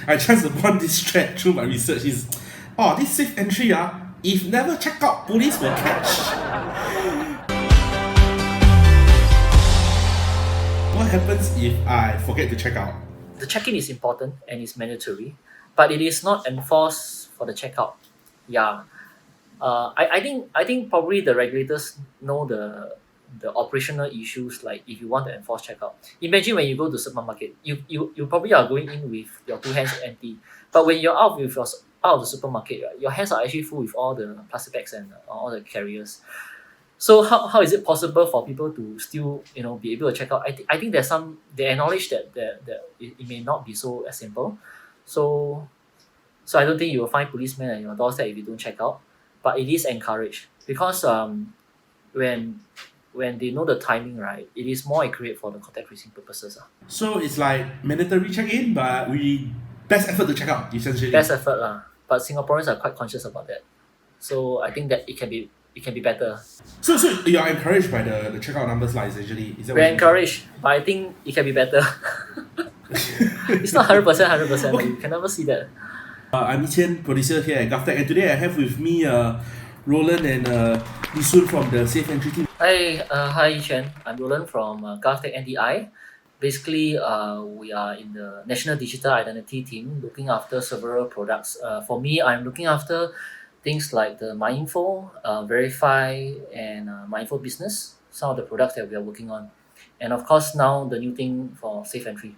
I just upon this thread through my research is, oh, this safe entry, if never check out, police will catch. What happens if I forget to check out? The check-in is important and is mandatory, but it is not enforced for the checkout. Yeah, I think probably the regulators know the operational issues, like if you want to enforce checkout. Imagine when you go to supermarket, you probably are going in with your two hands empty, but when you're out of the supermarket, right, your hands are actually full with all the plastic bags and all the carriers. So how is it possible for people to still be able to check out? I think there's some they acknowledge that it may not be so as simple. So I don't think you will find policemen at your doorstep if you don't check out, but it is encouraged because when they know the timing, right, it is more accurate for the contact tracing purposes. So it's like mandatory check-in, but we best effort to check out, essentially. Best effort lah, but Singaporeans are quite conscious about that. So I think that it can be better. So you are encouraged by the checkout numbers, like, essentially. Is that what We're you mean? encouraged, but I think it can be better. It's not 100%, Okay. you can never see that. I'm Etienne, producer here at GovTech, and today I have with me Roland and Lisun from the Safe Entry team. Hi Chen. I'm Roland from GovTech NDI. Basically, we are in the National Digital Identity team looking after several products. For me, I'm looking after things like the MyInfo, Verify, and MyInfo Business, some of the products that we are working on. And of course, now the new thing for Safe Entry.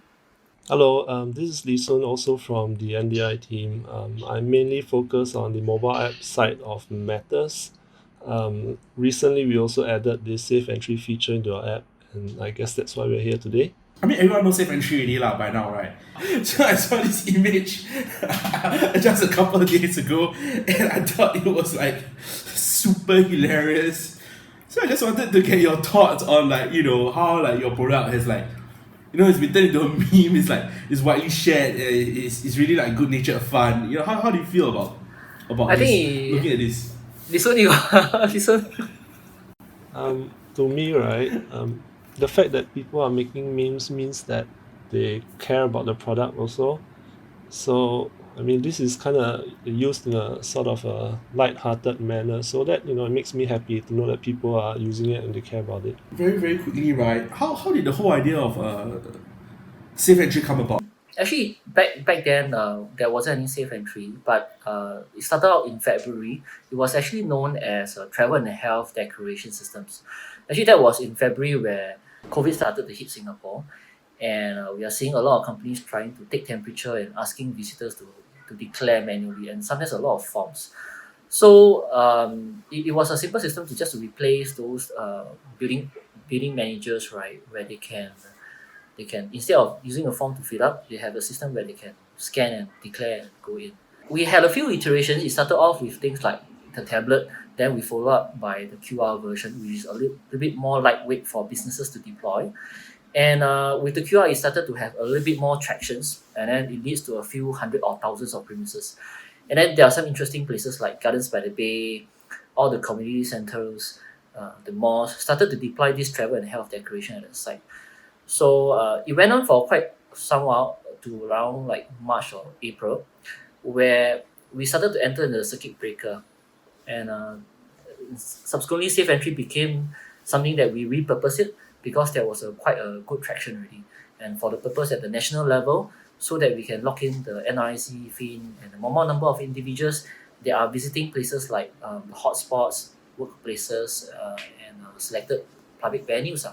Hello, this is Lee Sun, also from the NDI team. I mainly focus on the mobile app side of matters. Recently, we also added this safe entry feature into our app, and I guess that's why we're here today. I mean, everyone knows Safe Entry already lah by now, right? So I saw this image just a couple of days ago, and I thought it was like super hilarious. So I just wanted to get your thoughts on, like, how, like, your product has, like, it's been turned into a meme. It's like it's widely shared. It's really like good natured fun. How do you feel about I this? think Looking at this. listen you listen. To me, right, the fact that people are making memes means that they care about the product also. So, I mean, this is kind of used in a sort of a light-hearted manner, so that it makes me happy to know that people are using it and they care about it. Very very quickly, right? How did the whole idea of Safe Entry come about? Actually, back then, there wasn't any safe entry, but it started out in February. It was actually known as travel and health declaration systems. Actually, that was in February where COVID started to hit Singapore, and we are seeing a lot of companies trying to take temperature and asking visitors to declare manually, and sometimes a lot of forms. So it was a simple system to replace those building managers, right, where they can instead of using a form to fill up, they have a system where they can scan and declare and go in. We had a few iterations. It started off with things like the tablet, then we follow up by the QR version, which is a little bit more lightweight for businesses to deploy. And with the QR, it started to have a little bit more tractions, and then it leads to a few hundred or thousands of premises. And then there are some interesting places like Gardens by the Bay, all the community centers, the malls started to deploy this travel and health declaration at the site. So it went on for quite some while to around like March or April, where we started to enter the circuit breaker, and subsequently safe entry became something that we repurposed it because there was quite a good traction already, and for the purpose at the national level, so that we can lock in the NRIC, FIN, and the more number of individuals that are visiting places like hotspots, workplaces, and selected public venues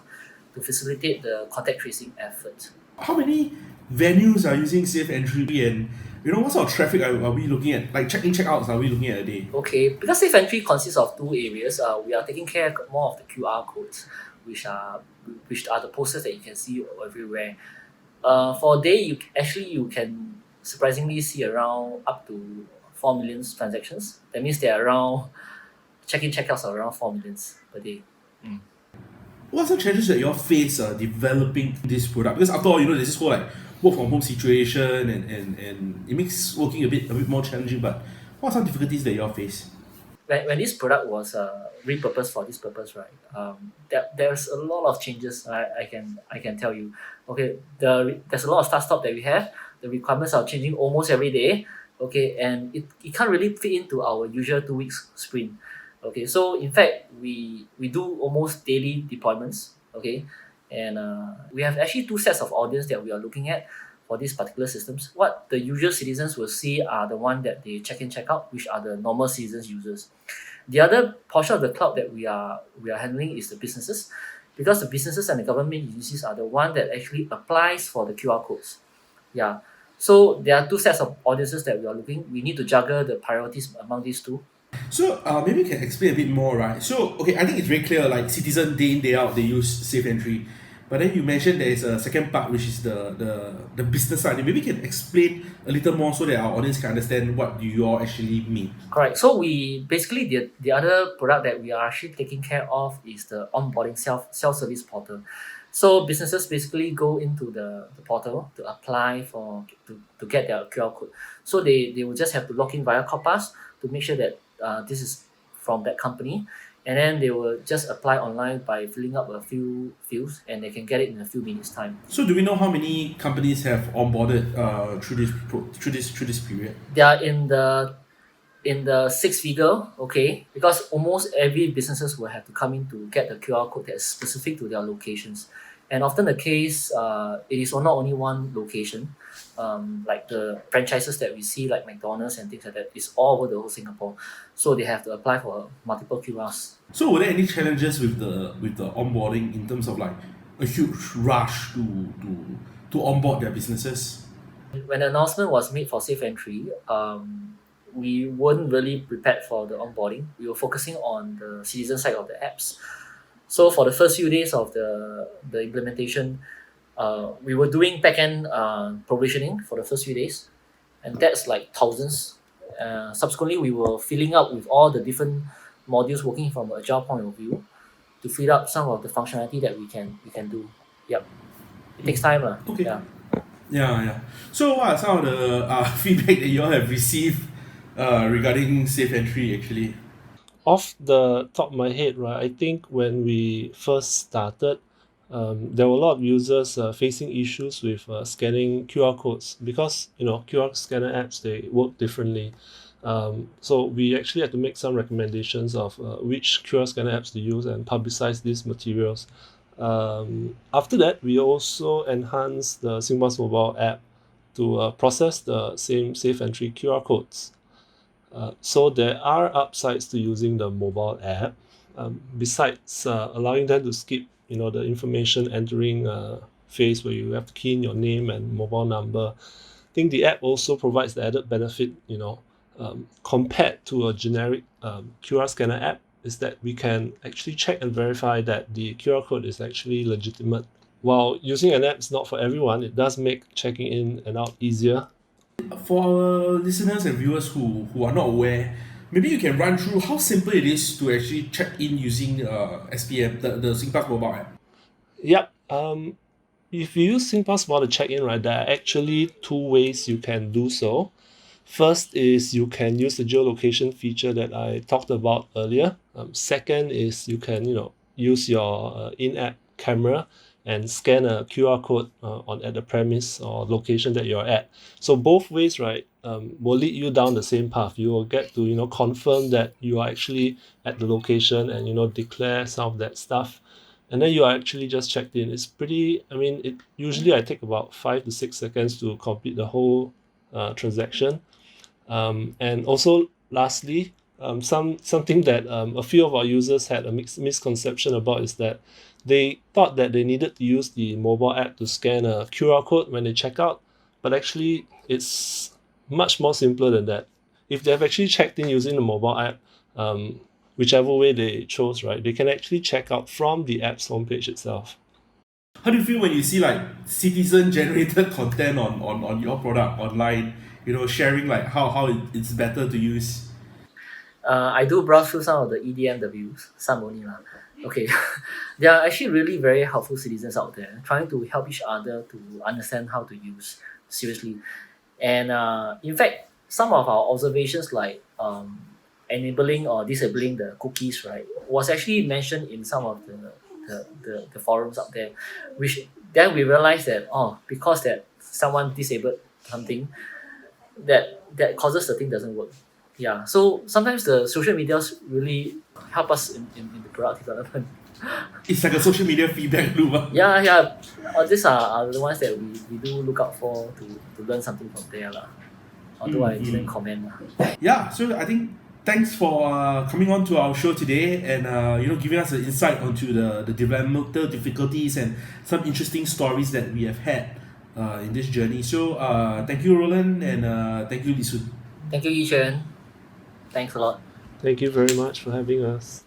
to facilitate the contact tracing effort. How many venues are using Safe Entry, and what sort of traffic are we looking at? Like check-in, check-outs are we looking at a day? Okay, because safe entry consists of two areas. We are taking care more of the QR codes, which are the posters that you can see everywhere. For a day, you can surprisingly see around up to 4 million transactions. That means there are around check-in check-outs are around 4 millions per day. What are some challenges that you all face developing this product? Because after all, there's this whole like work from home situation, and it makes working a bit more challenging. But what are some difficulties that you all face? When this product was repurposed for this purpose, right? There's a lot of changes. I can tell you. Okay, there's a lot of start stop that we have. the requirements are changing almost every day. Okay, and it can't really fit into our usual 2 weeks sprint. Okay, so in fact we do almost daily deployments. Okay, and we have actually two sets of audience that we are looking at for these particular systems. What the usual citizens will see are the one that they check in check out, which are the normal citizens users. The other portion of the cloud that we are handling is the businesses, because the businesses and the government agencies are the one that actually applies for the QR codes. Yeah. So there are two sets of audiences that we are looking. We need to juggle the priorities among these two. So maybe you can explain a bit more, right? So okay, I think it's very clear. Like citizen day in day out, they use safe entry, but then you mentioned there is a second part, which is the business side. Maybe you can explain a little more so that our audience can understand what you all actually mean. Correct. So we basically the other product that we are actually taking care of is the onboarding self-service portal. So businesses basically go into the portal to apply to get their QR code. So they will just have to log in via Corpass to make sure that this is from that company, and then they will just apply online by filling up a few fields, and they can get it in a few minutes time. So do we know how many companies have onboarded through this period? They are in the six figure, okay, because almost every businesses will have to come in to get the QR code that's specific to their locations. And often the case, it is not only one location. Like the franchises that we see, like McDonald's and things like that, is all over the whole Singapore. So they have to apply for multiple QRs. So were there any challenges with the onboarding in terms of like a huge rush to onboard their businesses? When the announcement was made for Safe Entry, we weren't really prepared for the onboarding. We were focusing on the citizen side of the apps. So for the first few days of the implementation, we were doing backend provisioning for the first few days, and that's like thousands. Subsequently, we were filling up with all the different modules working from an agile point of view to fill up some of the functionality that we can do. Yep, it takes time, lah. Okay. Yeah. Yeah. So what are some of the feedback that you all have received regarding safe entry actually? Off the top of my head, right, I think when we first started, there were a lot of users facing issues with scanning QR codes because QR scanner apps, they work differently. So we actually had to make some recommendations of which QR scanner apps to use and publicize these materials. After that, we also enhanced the SingPass mobile app to process the same safe entry QR codes. So there are upsides to using the mobile app. Besides allowing them to skip, the information entering phase where you have to key in your name and mobile number. I think the app also provides the added benefit, compared to a generic QR scanner app, is that we can actually check and verify that the QR code is actually legitimate. While using an app is not for everyone, it does make checking in and out easier. For our listeners and viewers who are not aware, maybe you can run through how simple it is to actually check in using SPM, the SingPass mobile app. Yep. If you use SingPass Mobile to check in, right, there are actually two ways you can do so. First is you can use the geolocation feature that I talked about earlier. Second is you can use your in-app camera and scan a QR code at the premise or location that you're at. So both ways, right, will lead you down the same path. You will get to confirm that you are actually at the location and declare some of that stuff, and then you are actually just checked in. It's pretty. Usually I take about 5 to 6 seconds to complete the whole transaction. And also, lastly, something that a few of our users had a misconception about is that they thought that they needed to use the mobile app to scan a QR code when they check out, but actually it's much more simpler than that. If they have actually checked in using the mobile app, whichever way they chose, right, they can actually check out from the app's homepage itself. How do you feel when you see like citizen-generated content on your product online? Sharing like how it's better to use. I do browse through some of the EDMWs, some only lah. Okay, there are actually really very helpful citizens out there trying to help each other to understand how to use seriously. And in fact, some of our observations like enabling or disabling the cookies, right, was actually mentioned in some of the forums out there, which then we realized that because that someone disabled something that causes the thing doesn't work. Yeah. So sometimes the social medias really help us in the product development. It's like a social media feedback loop. Yeah. These are the ones that we do look out for to learn something from there. Although I didn't comment. Yeah, so I think thanks for coming on to our show today and giving us an insight onto the developmental difficulties and some interesting stories that we have had in this journey. So thank you, Roland, and thank you, Li Sun. Thank you, Yi Xuan. Thanks a lot. Thank you very much for having us.